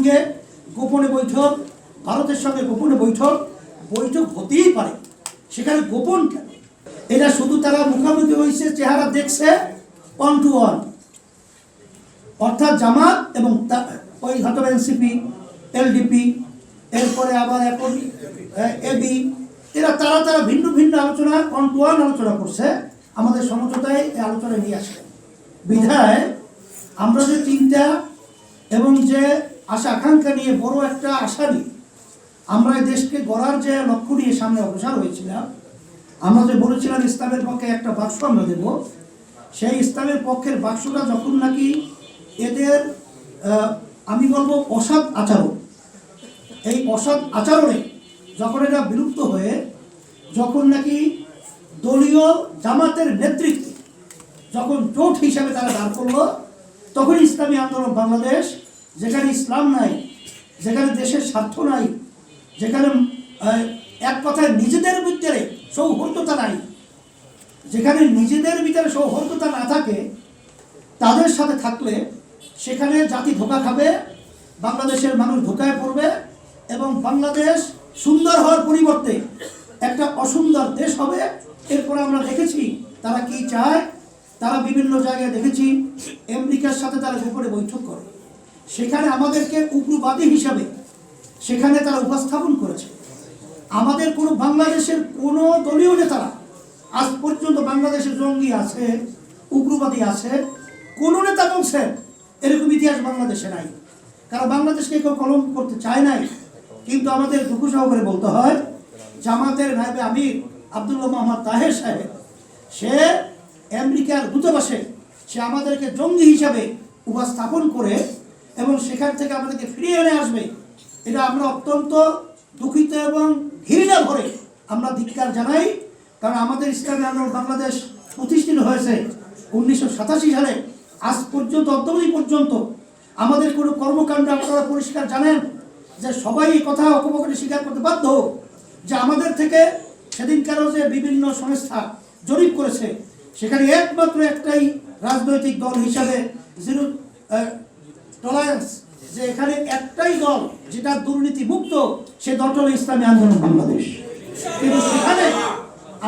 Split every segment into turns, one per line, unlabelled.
সঙ্গে গোপনে বৈঠক, ভারতের সঙ্গে গোপনে বৈঠক হতেই পারে, সেখানে গোপন কেন? এটা শুধু তারা মুখামুখি হয়েছে, চেহারা দেখছে 1 to 1, অর্থাৎ জামাত এবং ওই হয়তো এনসিপি, এলডিপি, এরপরে আবার এখন এবি, তারা ভিন্ন ভিন্ন আলোচনা 1 to 1 আলোচনা করছে, আমাদের সমঝোতায় এই আলোচনায় নিয়ে আসে। বিধায় আমরা যে চিন্তা এবং যে আশা আকাঙ্ক্ষা নিয়ে বড় একটা আশা নিয়ে আমরা এই দেশকে গড়ার যে লক্ষ্য নিয়ে সামনে অগ্রসর হয়েছিলাম, আমরা যে বলেছিলাম ইসলামের পক্ষে একটা বাক্স আমরা দেব, সেই ইসলামের পক্ষের বাক্সটা যখন নাকি এদের আমি বলবো অসৎ আচরণ, এই অসৎ আচরণে যখন এটা বিলুপ্ত হয়ে যখন নাকি দলীয় জামাতের নেতৃত্বে যখন জোট হিসাবে তারা দাঁড় করলো, তখন ইসলামী আন্দোলন বাংলাদেশ, যেখানে ইসলাম নাই, যেখানে দেশের স্বার্থ নাই, যেখানে এক কথায় নিজেদের ভিতরে সৌহার্দ্যতা নাই, যেখানে নিজেদের ভিতরে সৌহার্দ্যতা না থাকে, তাদের সাথে থাকলে সেখানে জাতি ধোঁকা খাবে, বাংলাদেশের মানুষ ধোঁকায় পড়বে এবং বাংলাদেশ সুন্দর হওয়ার পরিবর্তে একটা অসুন্দর দেশ হবে। এরপরে আমরা দেখেছি তারা কি চায়, তারা বিভিন্ন জায়গায় দেখেছি আমেরিকার সাথে তারা গোপনে বৈঠক করে, সেখানে আমাদেরকে উগ্রবাদী হিসাবে সেখানে তারা উপস্থাপন করেছে। আমাদের কোনো বাংলাদেশের কোনো দলীয় নেতারা আজ পর্যন্ত বাংলাদেশে জঙ্গি আছে, উগ্রবাদী আছে, কোনো নেতা বলছেন এরকম ইতিহাস বাংলাদেশে নাই, কারণ বাংলাদেশকে কেউ কলঙ্ক করতে চায় নাই। কিন্তু আমাদের দুঃখ সহকারে বলতে হয়, জামাতের নায়েবে আমির আব্দুল্লাহ মোহাম্মদ তাহের সাহেব, সে আমেরিকার দূতাবাসে সে আমাদেরকে জঙ্গি হিসাবে উপস্থাপন করে এবং সেখান থেকে আমাদেরকে ফিরিয়ে এনে আসবে, এটা আমরা অত্যন্ত দুঃখিত এবং ঘৃণা ভরে আমরা ধিক্কার জানাই। কারণ আমাদের ইসলামী আন্দোলন বাংলাদেশ প্রতিষ্ঠিত হয়েছে 1987 সালে, আজ পর্যন্ত অদ্যাবধি পর্যন্ত আমাদের কোনো কর্মকাণ্ড আপনারা পরিষ্কার জানেন যে সবাই এই কথা অকপটে স্বীকার করতে বাধ্য যে আমাদের থেকে সেদিনকারও যে বিভিন্ন সংস্থা জরিপ করেছে, সেখানে একমাত্র একটাই রাজনৈতিক দল হিসাবে জিরো টলারেন্স, যে এখানে একটাই দল যেটা দুর্নীতি মুক্ত, সে দলটা হল ইসলামী আন্দোলন বাংলাদেশ। কিন্তু সেখানে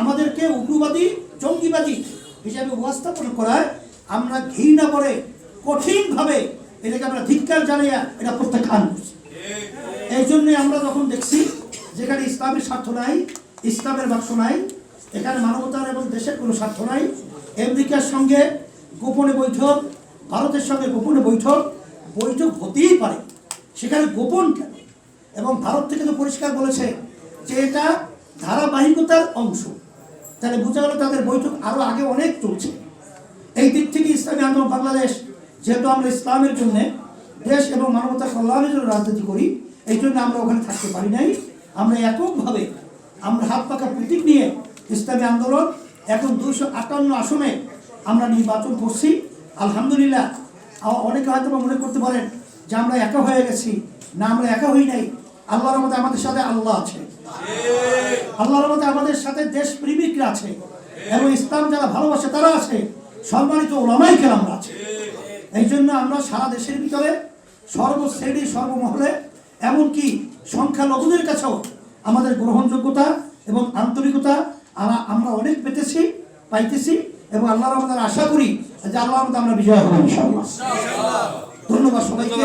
আমাদেরকে উগ্রবাদী জঙ্গিবাদী হিসাবে উপস্থাপন করায় আমরা ঘৃণা করে কঠিনভাবে এটাকে আমরা ধিক্কার জানিয়ে এটা প্রত্যাখ্যান করছি। এই জন্যে আমরা যখন দেখছি যেখানে ইসলামের স্বার্থ নাই, ইসলামের বাক্স নাই, এখানে মানবতার এবং দেশের কোনো স্বার্থ নাই, আমেরিকার সঙ্গে গোপনে বৈঠক, ভারতের সঙ্গে গোপনে বৈঠক হতেই পারে, সেখানে গোপন কেন? এবং ভারত থেকে তো পরিষ্কার বলেছে যে এটা ধারাবাহিকতার অংশ, তাহলে বোঝা গেল তাদের বৈঠক আরও আগে অনেক চলছে। এই দিক থেকে ইসলামী আন্দোলন বাংলাদেশ, যেহেতু আমরা ইসলামের জন্য দেশ এবং মানবতার কল্যাণের জন্য রাজনীতি করি, এই জন্য আমরা ওখানে থাকতে পারি নাই। আমরা এককভাবে আমরা হাত পাকা প্রতীক নিয়ে ইসলামী আন্দোলন এখন 258 আসনে আমরা নির্বাচন করছি। আলহামদুলিল্লাহ, অনেকে হয়তো মনে করতে পারেন যে আমরা একা হয়ে গেছি, না, আমরা একা হই নাই। আল্লাহর রহমতে আমাদের সাথে আল্লাহ আছে, আল্লাহর রহমতে আমাদের সাথে দেশ প্রেমিকরা আছে এবং ইসলাম যারা ভালোবাসে তারা আছে, সম্মানিত ওলামায়ে কেরাম আছে। এই জন্য আমরা সারা দেশের ভিতরে সর্বশ্রেণী সর্বমহলে এমনকি সংখ্যালঘুদের কাছেও আমাদের গ্রহণযোগ্যতা এবং আন্তরিকতা আমরা অনেক পাইতেছি এবং আল্লাহর রহমতে আশা করি যে আল্লাহর রহমতে আমরা বিজয় হব ইনশাআল্লাহ। ধন্যবাদ সবাইকে।